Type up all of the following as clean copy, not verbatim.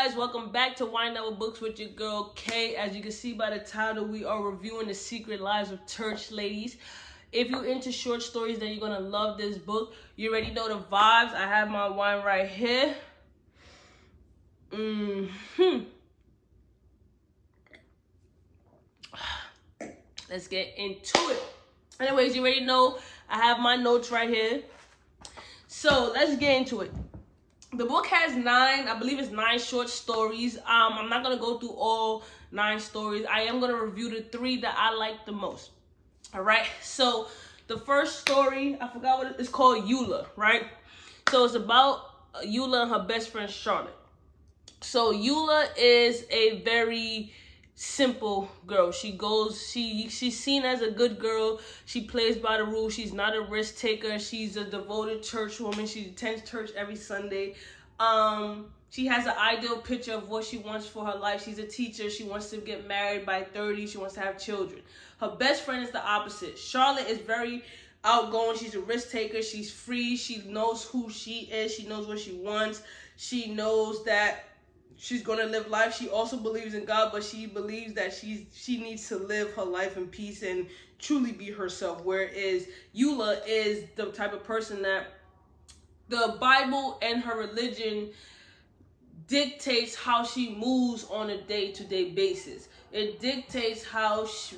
guys, welcome back to Wine Out with Books with your girl Kay. As you can see by the title, we are reviewing The Secret Lives of Church Ladies. If you're into short stories, then you're gonna love this book. You already know the vibes. I have my wine right here. Let's get into it. Anyways, you already know I have my notes right here. So let's get into it. The book has I believe it's 9 short stories. I'm not gonna go through all 9 stories. I am gonna review the 3 that I like the most. All right. So the first story, I forgot what it's called, Eula, right? So it's about Eula and her best friend Charlotte. So Eula is a very simple girl. She's seen as a good girl. She plays by the rules. She's not a risk taker. She's a devoted church woman. She attends church every Sunday. She has an ideal picture of what she wants for her life. She's a teacher. She wants to get married by 30. She wants to have children. Her best friend is the opposite. Charlotte is very outgoing. She's a risk taker. She's free. She knows who she is. She knows what she wants. She knows that she's going to live life. She also believes in God, but she believes that she needs to live her life in peace and truly be herself. Whereas Eula is the type of person that the Bible and her religion dictates how she moves on a day-to-day basis. It dictates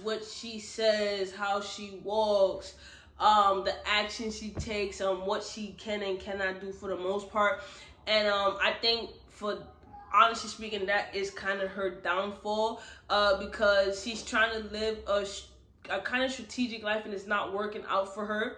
what she says, how she walks, the action she takes, what she can and cannot do for the most part. And I think honestly speaking, that is kind of her downfall, because she's trying to live a kind of strategic life and it's not working out for her.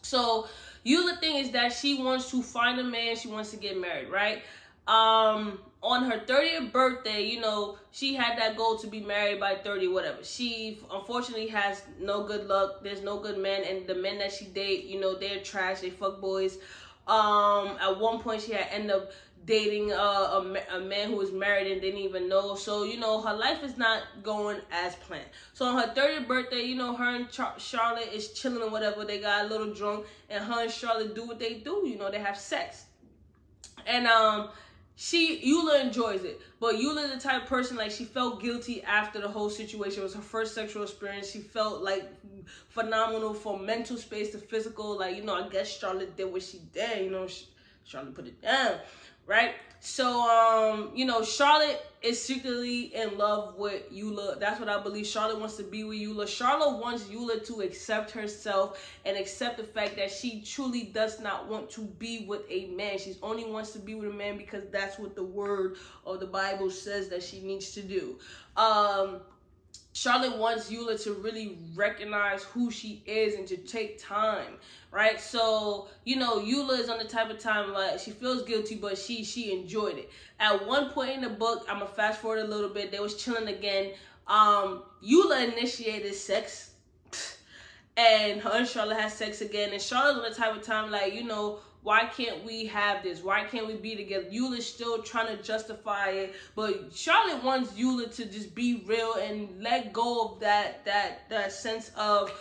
So Eula thing is that she wants to find a man, she wants to get married, right? On her 30th birthday, you know, she had that goal to be married by 30, whatever. She unfortunately has no good luck. There's no good men, and the men that she date, you know, they're trash. They fuck boys. At one point she had ended up dating a man who was married and didn't even know. So, you know, her life is not going as planned. So on her 30th birthday, you know, her and Charlotte is chilling or whatever. They got a little drunk, and her and Charlotte do what they do. You know, they have sex. And Eula enjoys it. But Eula is the type of person, like, she felt guilty after the whole situation. It was her first sexual experience. She felt like phenomenal from mental space to physical. Like, you know, I guess Charlotte did what she did. You know, Charlotte put it down. Right? So, you know, Charlotte is secretly in love with Eula. That's what I believe. Charlotte wants to be with Eula. Charlotte wants Eula to accept herself and accept the fact that she truly does not want to be with a man. She only wants to be with a man because that's what the word of the Bible says that she needs to do. Charlotte wants Eula to really recognize who she is and to take time, right? So, you know, Eula is on the type of time, like, she feels guilty, but she enjoyed it. At one point in the book, I'm gonna fast forward a little bit, they was chilling again. Eula initiated sex, and her and Charlotte had sex again, and Charlotte's on the type of time, like, you know, why can't we have this? Why can't we be together? Eula's still trying to justify it, but Charlotte wants Eula to just be real and let go of that sense of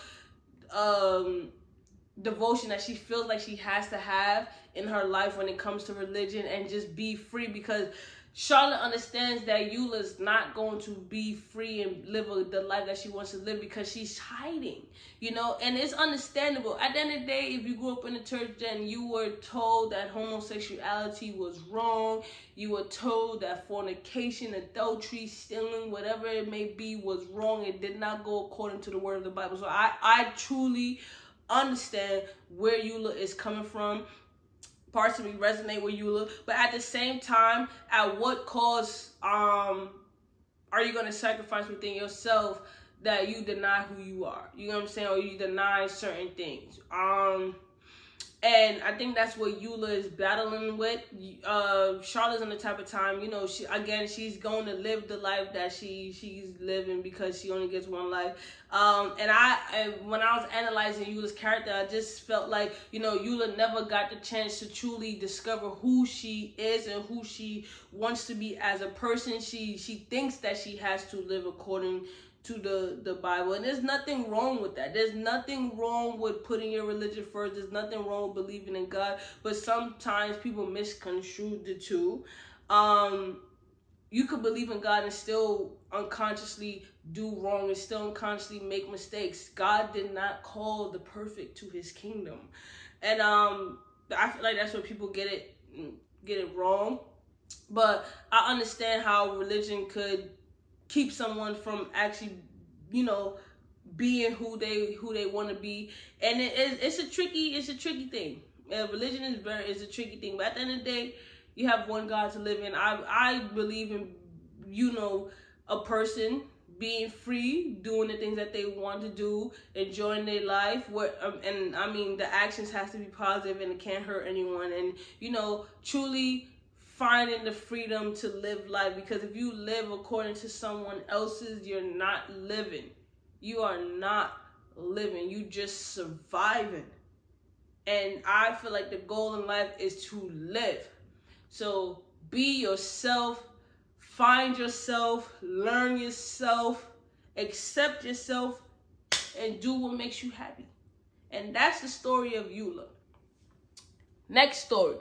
devotion that she feels like she has to have in her life when it comes to religion, and just be free, because Charlotte understands that Eula's not going to be free and live the life that she wants to live because she's hiding, you know, and it's understandable. At the end of the day, if you grew up in the church and you were told that homosexuality was wrong, you were told that fornication, adultery, stealing, whatever it may be, was wrong. It did not go according to the word of the Bible. So I truly understand where Eula is coming from. Parts of me resonate with Eula, but at the same time, at what cost are you going to sacrifice within yourself that you deny who you are? You know what I'm saying? Or you deny certain things. And I think that's what Eula is battling with. Charlotte's on the type of time, you know, she's going to live the life that she's living because she only gets one life. And when I was analyzing Eula's character, I just felt like, you know, Eula never got the chance to truly discover who she is and who she wants to be as a person. She thinks that she has to live according to the Bible, and there's nothing wrong with that. There's nothing wrong with putting your religion first. There's nothing wrong with believing in God, but sometimes people misconstrue the two. you could believe in God and still unconsciously do wrong and still unconsciously make mistakes. God did not call the perfect to his kingdom. And I feel like that's where people get it wrong. But I understand how religion could keep someone from actually, you know, being who they want to be. And it's a tricky thing. Religion is a tricky thing. But at the end of the day, you have one God to live in. I believe in, you know, a person being free, doing the things that they want to do, enjoying their life. And I mean, the actions has to be positive and it can't hurt anyone. And, you know, truly finding the freedom to live life. Because if you live according to someone else's, you're not living. You are not living. You just surviving. And I feel like the goal in life is to live. So be yourself, find yourself, learn yourself, accept yourself, and do what makes you happy. And that's the story of Eula. Next story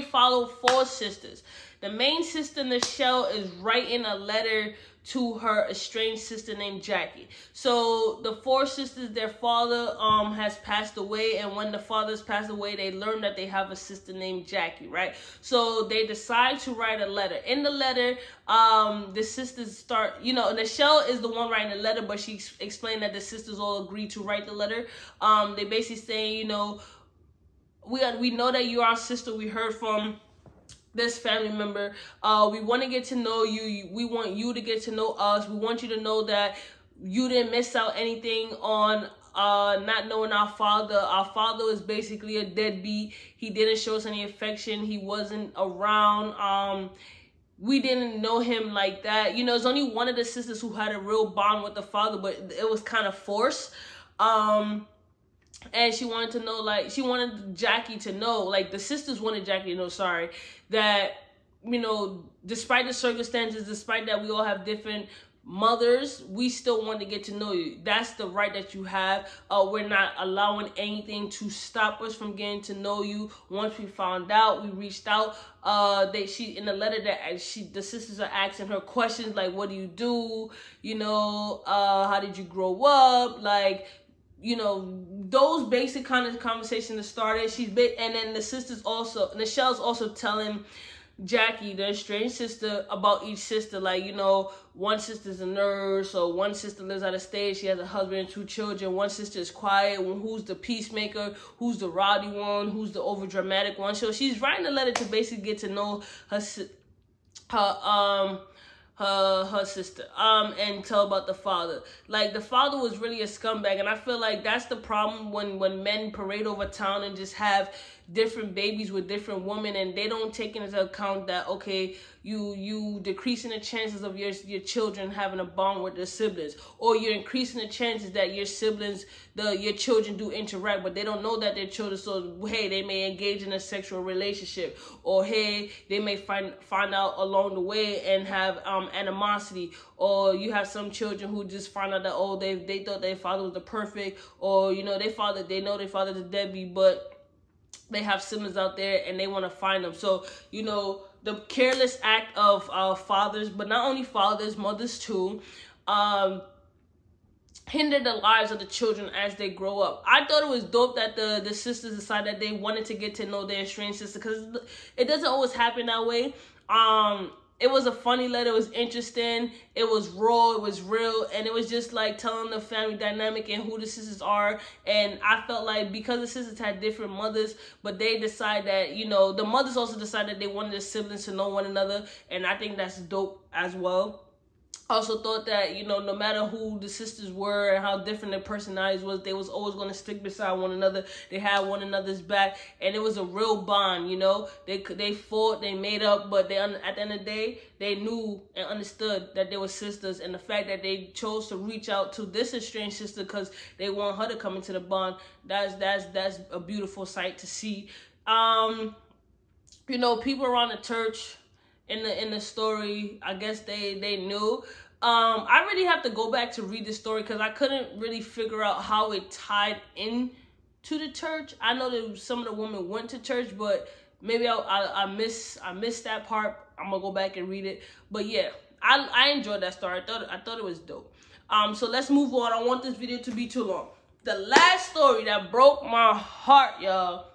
followed 4 sisters. The main sister, Nichelle, is writing a letter to her estranged sister named Jackie. So the 4 sisters, their father has passed away, and when the fathers passed away, they learned that they have a sister named Jackie, right? So they decide to write a letter. In the letter, the sisters start, you know, Nichelle is the one writing the letter, but she explained that the sisters all agreed to write the letter. They basically saying, you know, we know that you're our sister. We heard from this family member. We want to get to know you. We want you to get to know us. We want you to know that you didn't miss out anything on not knowing our father. Our father was basically a deadbeat. He didn't show us any affection. He wasn't around. We didn't know him like that. You know, there's only one of the sisters who had a real bond with the father, but it was kind of forced. And she wanted to know, like, she wanted Jackie to know, like, the sisters wanted Jackie to know, that, you know, despite the circumstances, despite that we all have different mothers, we still want to get to know you. That's the right that you have. We're not allowing anything to stop us from getting to know you. Once we found out, we reached out. In the letter that the sisters are asking her questions like, what do you do? You know, how did you grow up? Like, you know, those basic kind of conversations that started. And then the sisters also, Nichelle's also telling Jackie, the estranged sister, about each sister. Like, you know, one sister's a nurse, or one sister lives out of state. She has a husband and 2 children. One sister is quiet. Who's the peacemaker? Who's the rowdy one? Who's the overdramatic one? So she's writing a letter to basically get to know her sister, and tell about the father. Like, the father was really a scumbag, and I feel like that's the problem when men parade over town and just have different babies with different women, and they don't take into account that, okay, you decreasing the chances of your children having a bond with their siblings, or you're increasing the chances that your siblings, your children do interact, but they don't know that they're children. So hey, they may engage in a sexual relationship, or hey, they may find out along the way and have animosity, or you have some children who just find out that, oh, they thought their father was the perfect, or, you know, they know their father's a deadbeat, but they have siblings out there and they want to find them. So, you know, the careless act of fathers, but not only fathers, mothers too, hinder the lives of the children as they grow up. I thought it was dope that the sisters decided that they wanted to get to know their estranged sister, because it doesn't always happen that way. It was a funny letter. It was interesting. It was raw. It was real. And it was just like telling the family dynamic and who the sisters are. And I felt like because the sisters had different mothers, but they decided that, you know, the mothers also decided they wanted their siblings to know one another. And I think that's dope as well. I also thought that, you know, no matter who the sisters were and how different their personalities was, they was always going to stick beside one another. They had one another's back, and it was a real bond, you know. They fought, they made up, but at the end of the day, they knew and understood that they were sisters. And the fact that they chose to reach out to this estranged sister because they want her to come into the bond, that's a beautiful sight to see. You know, people around the church in the story, I guess they knew. I really have to go back to read the story because I couldn't really figure out how it tied in to the church. I know that some of the women went to church, but Maybe I missed that part. I'm gonna go back and read it. But yeah, I enjoyed that story. I thought it was dope. So let's move on. I don't want this video to be too long. The last story that broke my heart, y'all,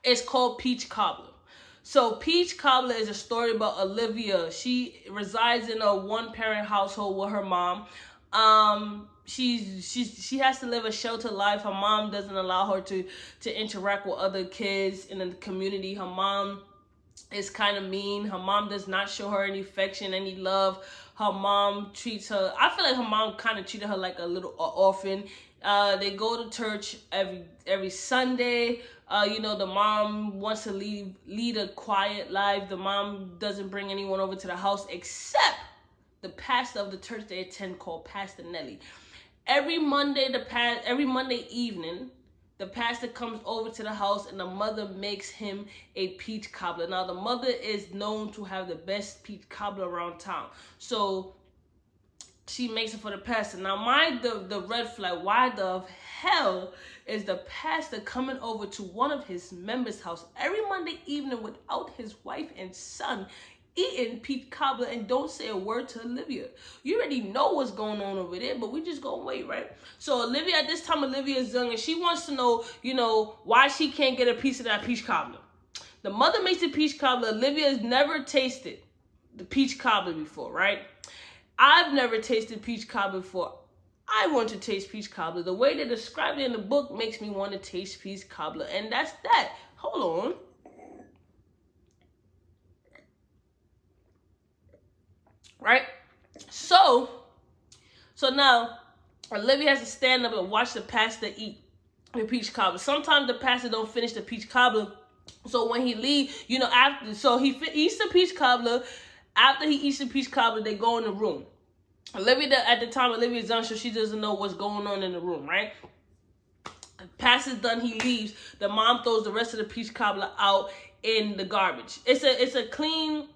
is called Peach Cobbler. So Peach Cobbler is a story about Olivia. She resides in a one-parent household with her mom. She has to live a sheltered life. Her mom doesn't allow her to interact with other kids in the community. Her mom is kind of mean. Her mom does not show her any affection, any love. Her mom treats her, I feel like her mom kind of treated her like a little orphan. They go to church every Sunday. You know, the mom wants to lead a quiet life. The mom doesn't bring anyone over to the house except the pastor of the church they attend, called Pastor Nelly. Every Monday evening, the pastor comes over to the house and the mother makes him a peach cobbler. Now, the mother is known to have the best peach cobbler around town. So she makes it for the pastor. Now, the red flag, why the hell is the pastor coming over to one of his members' house every Monday evening without his wife and son, eating peach cobbler, and don't say a word to Olivia? You already know what's going on over there, but we just gonna wait, right? So Olivia, at this time, Olivia is young, and she wants to know, you know, why she can't get a piece of that peach cobbler. The mother makes the peach cobbler. Olivia has never tasted the peach cobbler before, right? I've never tasted peach cobbler before. I want to taste peach cobbler. The way they describe it in the book makes me want to taste peach cobbler, and that's that. Hold on. Right? So now Olivia has to stand up and watch the pastor eat the peach cobbler. Sometimes the pastor don't finish the peach cobbler. So when he leave, you know, he eats the peach cobbler. After he eats the peach cobbler, they go in the room. Olivia, at the time, Olivia's young, so she doesn't know what's going on in the room, right? The pastor's done, he leaves. The mom throws the rest of the peach cobbler out in the garbage. It's a clean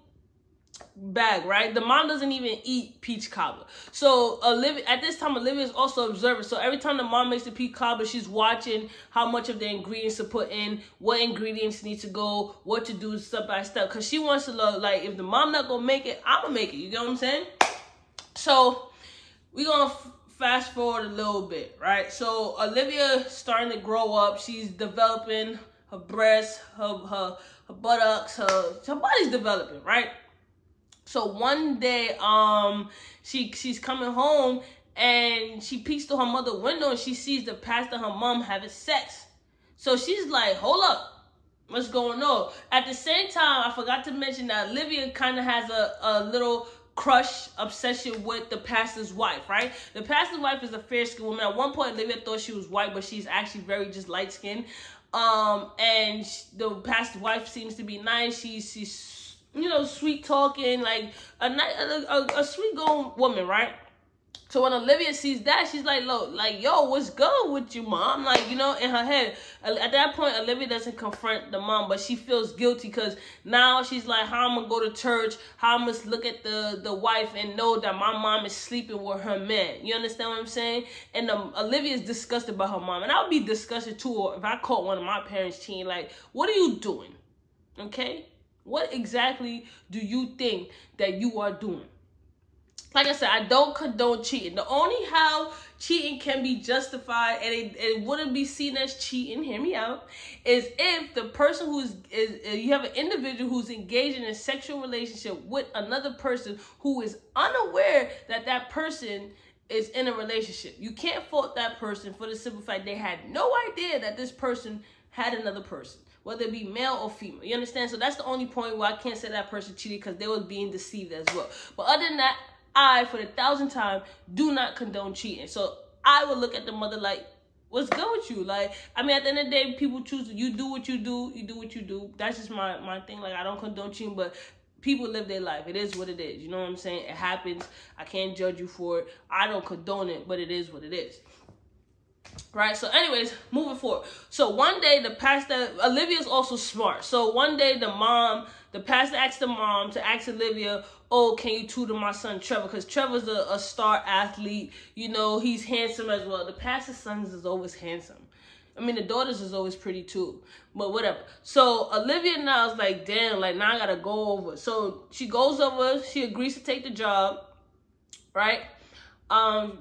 bag, right? The mom doesn't even eat peach cobbler. So Olivia, at this time, Olivia is also observant. So every time the mom makes the peach cobbler, she's watching how much of the ingredients to put in, what ingredients need to go, what to do step by step. Because she wants to love, like, if the mom not gonna make it, I'm gonna make it. You get what I'm saying? So we're gonna fast forward a little bit, right? So Olivia starting to grow up. She's developing her breasts, her buttocks, her body's developing, right? So one day, she's coming home and she peeks through her mother's window and she sees the pastor and her mom having sex. So she's like, hold up, what's going on? At the same time, I forgot to mention that Olivia kind of has a little crush, obsession with the pastor's wife, right? The pastor's wife is a fair-skinned woman. At one point, Olivia thought she was white, but she's actually very just light-skinned. And the pastor's wife seems to be nice. She's you know, sweet talking, like a sweet going woman, right? So when Olivia sees that, she's like, look, like, yo, what's good with you, mom? Like, you know, in her head, at that point, Olivia doesn't confront the mom, but she feels guilty because now she's like, how I'm gonna go to church, how I must look at the wife and know that my mom is sleeping with her man. You understand what I'm saying? And Olivia is disgusted by her mom, and I would be disgusted too if I caught one of my parents cheating. Like, what are you doing? Okay? What exactly do you think that you are doing? Like I said, I don't condone cheating. The only how cheating can be justified and it wouldn't be seen as cheating, hear me out, is if the person you have an individual who's engaged in a sexual relationship with another person who is unaware that that person is in a relationship. You can't fault that person for the simple fact they had no idea that this person had another person, whether it be male or female. You understand? So that's the only point where I can't say that person cheated, because they was being deceived as well. But other than that, I, for the 1,000th time, do not condone cheating. So I would look at the mother like, what's good with you? Like, I mean, at the end of the day, people choose. You do what you do. You do what you do. That's just my thing. Like, I don't condone cheating, but people live their life. It is what it is. You know what I'm saying? It happens. I can't judge you for it. I don't condone it, but it is what it is. Right? So anyways, moving forward. So one day the pastor, Olivia's also smart. So one day the pastor asked the mom to ask Olivia, oh, can you tutor my son Trevor? Because Trevor's a star athlete. You know, he's handsome as well. The pastor's son is always handsome. I mean, the daughters is always pretty too, but whatever. So Olivia now is like, damn, like now I gotta go over. So she goes over, she agrees to take the job, right?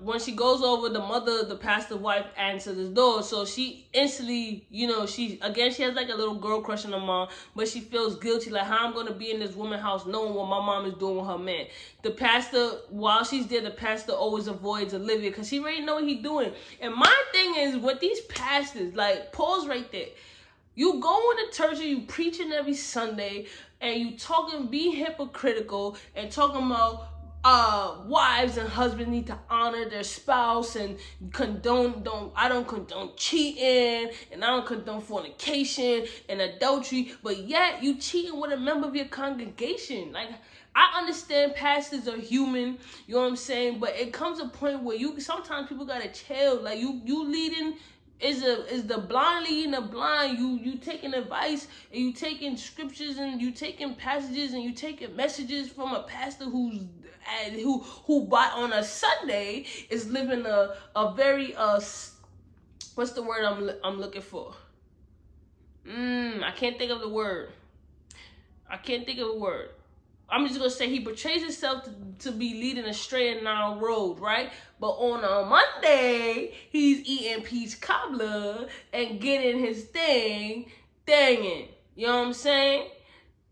When she goes over, the pastor's wife answers the door. So she instantly, you know, she has like a little girl crush on her mom, but she feels guilty, like how I'm gonna be in this woman's house knowing what my mom is doing with her man. The pastor, while she's there, the pastor always avoids Olivia because he already know what he's doing. And my thing is with these pastors, like, pause right there. You go into church and you preaching every Sunday and you talking, be hypocritical and talking about wives and husbands need to honor their spouse and I don't condone cheating and I don't condone fornication and adultery, but yet you cheating with a member of your congregation. Like, I understand pastors are human, you know what I'm saying, but it comes a point where sometimes people gotta chill. Like, you leading is the blind leading the blind. You taking advice and you taking scriptures and you taking passages and you taking messages from a pastor who on a Sunday is living a very what's the word I'm looking for? I can't think of the word. I'm just gonna say he portrays himself to be leading a straight and narrow road, right? But on a Monday, he's eating peach cobbler and getting his thing, danging. You know what I'm saying?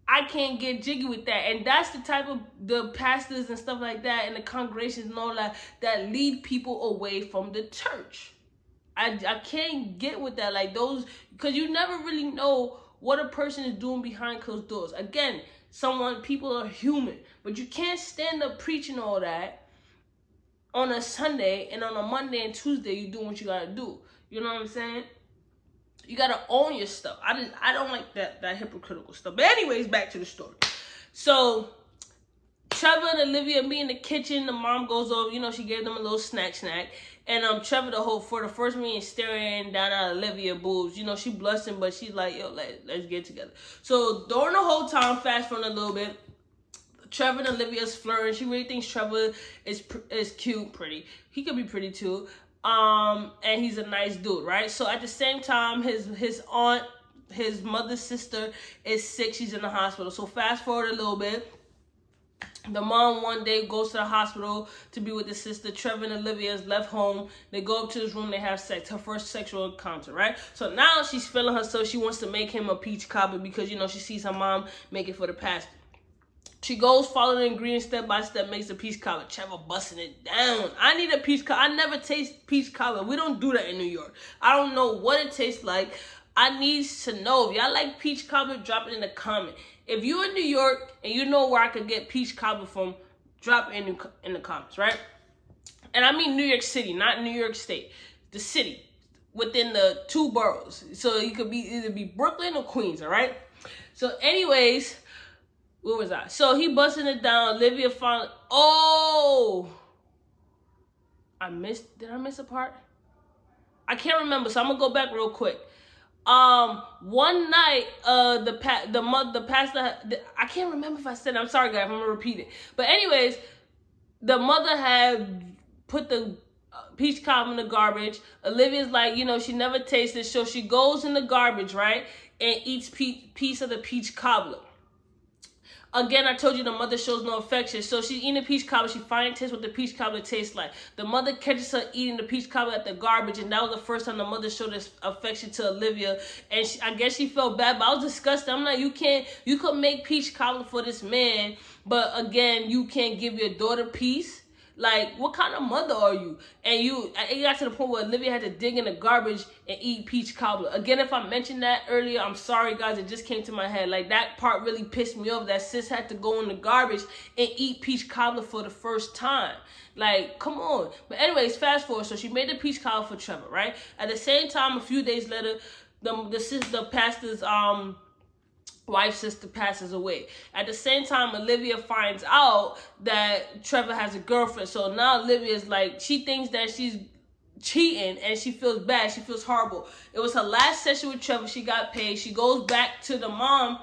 I can't get jiggy with that. And that's the type of the pastors and stuff like that and the congregations and all that lead people away from the church. I can't get with that. Like those, because you never really know what a person is doing behind closed doors. Again, people are human, but you can't stand up preaching all that on a Sunday and on a Monday and Tuesday you do what you gotta do. You know what I'm saying? You gotta own your stuff. I don't like that hypocritical stuff. But anyways, back to the story. So Trevor and Olivia be in the kitchen. The mom goes over, you know, she gave them a little snack. And Trevor for the first meeting staring down at Olivia boobs. You know, she blushing, but she's like, yo, let's get together. So during the whole time, fast forward a little bit, Trevor and Olivia's flirting. She really thinks Trevor is cute, pretty. He could be pretty too. And he's a nice dude, right? So at the same time, his aunt, his mother's sister is sick. She's in the hospital. So fast forward a little bit. The mom one day goes to the hospital to be with the sister. Trevor and Olivia is left home. They go up to his room. They have sex. Her first sexual encounter, right? So now she's feeling herself. She wants to make him a peach cobbler because, you know, she sees her mom make it for the pastor. She goes, follow the ingredients step by step, makes a peach cobbler. Trevor busting it down. I need a peach cobbler. I never taste peach cobbler. We don't do that in New York. I don't know what it tastes like. I need to know. If y'all like peach cobbler, drop it in the comment. If you're in New York and you know where I could get peach cobbler from, drop it in the comments, right? And I mean New York City, not New York State. The city within the 2 boroughs. So you could either be Brooklyn or Queens, all right? So anyways, where was I? So he busting it down. Olivia finally, did I miss a part? I can't remember, so I'm gonna go back real quick. One night, the pastor, I can't remember if I said it. I'm sorry, guys, I'm gonna repeat it. But anyways, the mother had put the peach cobbler in the garbage. Olivia's like, you know, she never tasted, so she goes in the garbage, right, and eats piece of the peach cobbler. Again, I told you the mother shows no affection. So she's eating the peach cobbler. She finally tastes what the peach cobbler tastes like. The mother catches her eating the peach cobbler at the garbage. And that was the first time the mother showed this affection to Olivia. And I guess she felt bad, but I was disgusted. I'm like, you could make peach cobbler for this man. But again, you can't give your daughter peace. Like, what kind of mother are you? And it got to the point where Olivia had to dig in the garbage and eat peach cobbler. Again, if I mentioned that earlier, I'm sorry, guys. It just came to my head. Like, that part really pissed me off, that sis had to go in the garbage and eat peach cobbler for the first time. Like, come on. But anyways, fast forward. So she made the peach cobbler for Trevor, right? At the same time, a few days later, the pastor's wife's sister passes away. At the same time, Olivia finds out that Trevor has a girlfriend. So now Olivia's like, she thinks that she's cheating and she feels bad. She feels horrible. It was her last session with Trevor. She got paid. She goes back to the mom,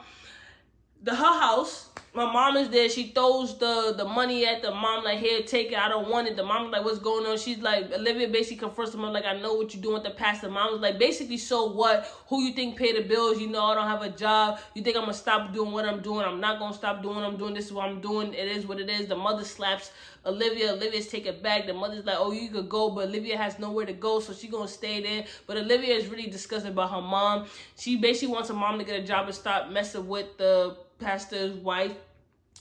her house, my mom is there. She throws the money at the mom, like, here, take it. I don't want it. The mom's like, what's going on? She's like, Olivia basically confronts the mom, like, I know what you're doing with the past. The mom was like, basically, so what? Who you think pay the bills? You know, I don't have a job. You think I'm going to stop doing what I'm doing? I'm not going to stop doing what I'm doing. This is what I'm doing. It is what it is. The mother slaps Olivia. Olivia's take it back. The mother's like, oh, you could go, but Olivia has nowhere to go, so she's going to stay there. But Olivia is really disgusted about her mom. She basically wants her mom to get a job and stop messing with the pastor's wife,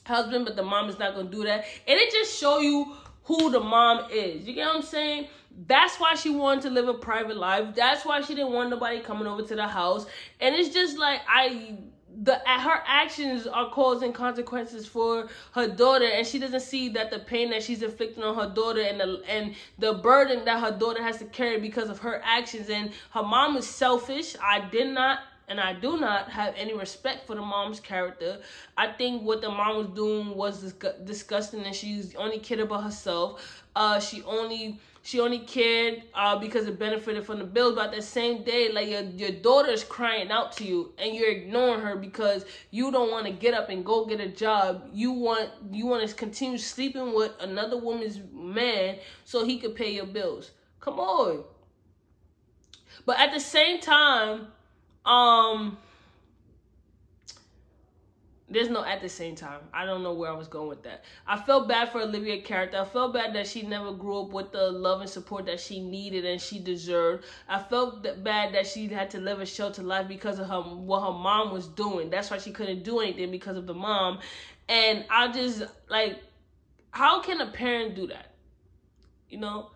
husband, but the mom is not going to do that. And it just show you who the mom is. You get what I'm saying? That's why she wanted to live a private life. That's why she didn't want nobody coming over to the house. And it's just like, her actions are causing consequences for her daughter, and she doesn't see that the pain that she's inflicting on her daughter and the burden that her daughter has to carry because of her actions. And her mom is selfish. I do not have any respect for the mom's character. I think what the mom was doing was disgusting, and she's only cared about herself. She only cared because it benefited from the bills. But at the same day, like, your daughter is crying out to you, and you're ignoring her because you don't want to get up and go get a job. You want to continue sleeping with another woman's man so he could pay your bills. Come on. But at the same time, there's no at the same time. I don't know where I was going with that. I felt bad for Olivia's character. I felt bad that she never grew up with the love and support that she needed and she deserved. I felt bad that she had to live a sheltered life because of what her mom was doing. That's why she couldn't do anything, because of the mom. And I just, like, how can a parent do that? You know,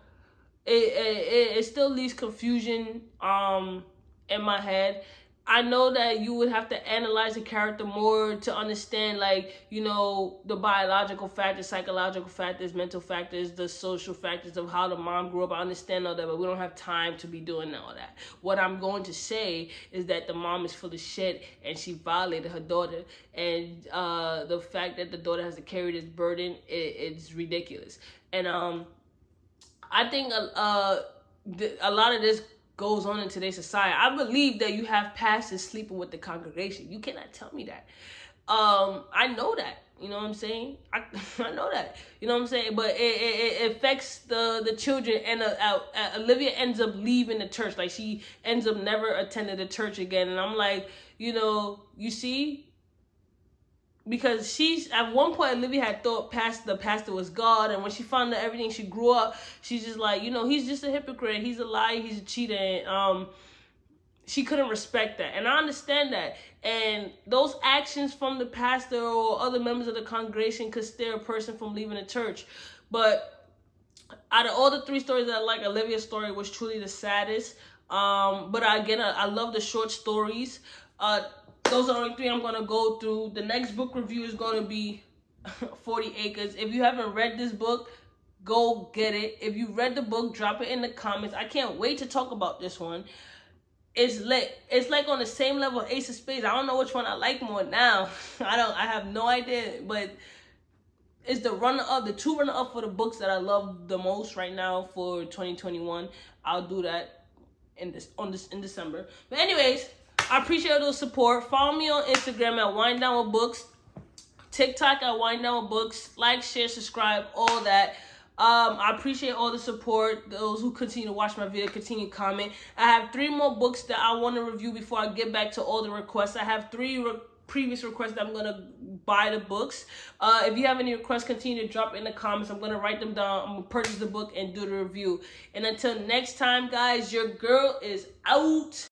it still leaves confusion in my head. I know that you would have to analyze the character more to understand, like, you know, the biological factors, psychological factors, mental factors, the social factors of how the mom grew up. I understand all that, but we don't have time to be doing all that. What I'm going to say is that the mom is full of shit, and she violated her daughter. And the fact that the daughter has to carry this burden, it's ridiculous. And I think a lot of this goes on in today's society. I believe that you have pastors sleeping with the congregation. You cannot tell me that. I know that. You know what I'm saying? I know that. You know what I'm saying? But it affects the children. And Olivia ends up leaving the church. Like, she ends up never attending the church again. And I'm like, you know, you see? Because at one point, Olivia had thought the pastor was God, and when she found out everything, she grew up, she's just like, you know, he's just a hypocrite, he's a liar, he's a cheater, and she couldn't respect that. And I understand that. And those actions from the pastor or other members of the congregation could steer a person from leaving the church. But out of all the 3 stories that I like, Olivia's story was truly the saddest. But again, I love the short stories. Those are only 3 I'm going to go through. The next book review is going to be 40 Acres. If you haven't read this book, go get it. If you read the book, drop it in the comments. I can't wait to talk about this one. It's lit. It's like on the same level of Ace of Spades. I don't know which one I like more now. I have no idea. But it's the 2 runner-up for the books that I love the most right now for 2021. I'll do that in December. But anyways, I appreciate the support. Follow me on Instagram at Wind Down with Books, TikTok at Wind Down with Books. Like, share, subscribe, all that. I appreciate all the support. Those who continue to watch my video, continue to comment. I have 3 more books that I want to review before I get back to all the requests. I have 3 previous requests that I'm going to buy the books. If you have any requests, continue to drop in the comments. I'm going to write them down. I'm going to purchase the book and do the review. And until next time, guys, your girl is out.